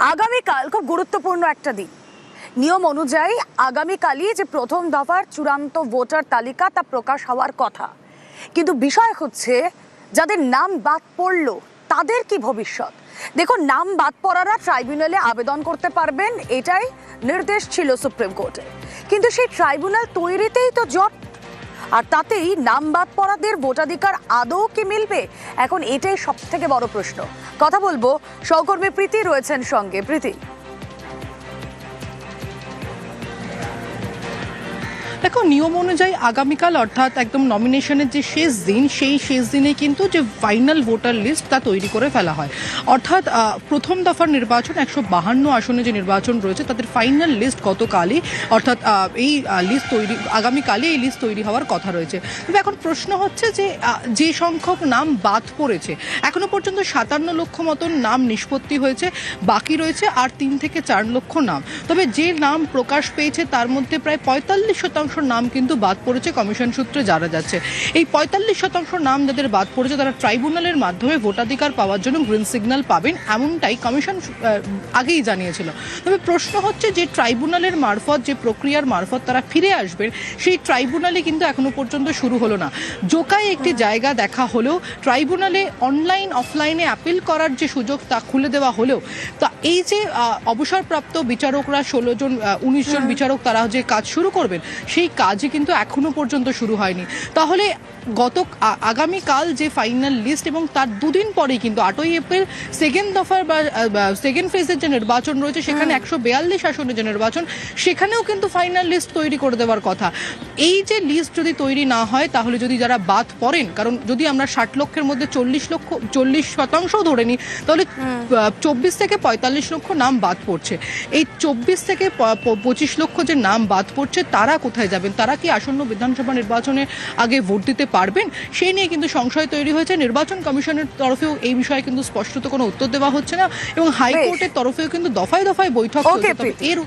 আগামীকাল খুব গুরুত্বপূর্ণ একটা দিন। নিয়ম অনুযায়ী আগামীকালই যে প্রথম দফার চূড়ান্ত ভোটার তালিকা তা প্রকাশ হওয়ার কথা, কিন্তু বিষয় হচ্ছে যাদের নাম বাদ পড়লো তাদের কি ভবিষ্যৎ। দেখুন, নাম বাদ পড়ারা ট্রাইব্যুনালে আবেদন করতে পারবেন, এটাই নির্দেশ ছিল সুপ্রিম কোর্টের, কিন্তু সেই ট্রাইব্যুনাল তৈরিতেই তো জট, আর তাতেই নাম বাদ পড়াদের ভোটাধিকার আদৌ কি মিলবে? এখন এটাই সব থেকে বড় প্রশ্ন। কথা বলবো, সহকর্মী প্রীতি রয়েছেন সঙ্গে। প্রীতি, দেখো, নিয়ম অনুযায়ী আগামীকাল অর্থাৎ একদম নমিনেশনের যে শেষ দিন, সেই শেষ দিনে কিন্তু যে ফাইনাল ভোটার লিস্ট তা তৈরি করে ফেলা হয়। অর্থাৎ প্রথম দফার নির্বাচন 152 আসনে যে নির্বাচন রয়েছে তাদের ফাইনাল লিস্ট গতকালই, অর্থাৎ এই লিস্ট তৈরি আগামীকালই এই লিস্ট তৈরি হওয়ার কথা রয়েছে। তবে এখন প্রশ্ন হচ্ছে যে সংখ্যক নাম বাদ পড়েছে, এখনো পর্যন্ত 57 লক্ষ মতন নাম নিষ্পত্তি হয়েছে, বাকি রয়েছে আর 3 থেকে 4 লক্ষ নাম। তবে যে নাম প্রকাশ পেয়েছে তার মধ্যে প্রায় 45% নাম কিন্তু বাদ পড়েছে কমিশন সূত্রে জানা যাচ্ছে। এই 45% নাম যাদের বাদ পড়েছে তারা ট্রাইব্যুনালের মাধ্যমে ভোটাধিকার পাওয়ার জন্য গ্রিন সিগন্যাল পাবেন, এমনটাই কমিশন আগেই জানিয়েছিল। তবে প্রশ্ন হচ্ছে যে ট্রাইব্যুনালের মারফত, যে প্রক্রিয়ার মারফত তারা ফিরে আসবেন, সেই ট্রাইব্যুনালে কিন্তু এখনো পর্যন্ত শুরু হলো না। জোকায় একটি জায়গা দেখা হলেও ট্রাইব্যুনালে অনলাইন অফলাইনে অ্যাপিল করার যে সুযোগ তা খুলে দেওয়া হলেও তা এই যে অবসরপ্রাপ্ত বিচারকরা 19 জন বিচারক তারা যে কাজ শুরু করবেন সেই কাজে কিন্তু এখনো পর্যন্ত শুরু হয়নি। তাহলে আগামীকাল যে ফাইনাল লিস্ট এবং তার দুদিন পরেই কিন্তু 8ই এপ্রিল সেকেন্ড দফার বা সেকেন্ড ফেজের যে নির্বাচন রয়েছে, সেখানে 142 আসনের যে নির্বাচন, সেখানেও কিন্তু ফাইনাল লিস্ট তৈরি করে দেওয়ার কথা। এই যে লিস্ট যদি তৈরি না হয়, তাহলে যদি যারা বাদ পড়েন, কারণ যদি আমরা 60 লক্ষের মধ্যে 40% ধরে নিই, তাহলে 24 থেকে 45 লক্ষ নাম বাদ পড়ছে। এই 24 থেকে 25 লক্ষ যে নাম বাদ পড়ছে তারা কোথায় যাবেন? তারা কি আসন্ন বিধানসভা নির্বাচনে আগে ভোট দিতে পারবেন? সেই নিয়ে কিন্তু সংশয় তৈরি হয়েছে। নির্বাচন কমিশনের তরফেও এই বিষয়ে কিন্তু স্পষ্টত কোনো উত্তর দেওয়া হচ্ছে না এবং হাইকোর্টের তরফেও কিন্তু দফায় দফায় বৈঠক চলছে। এর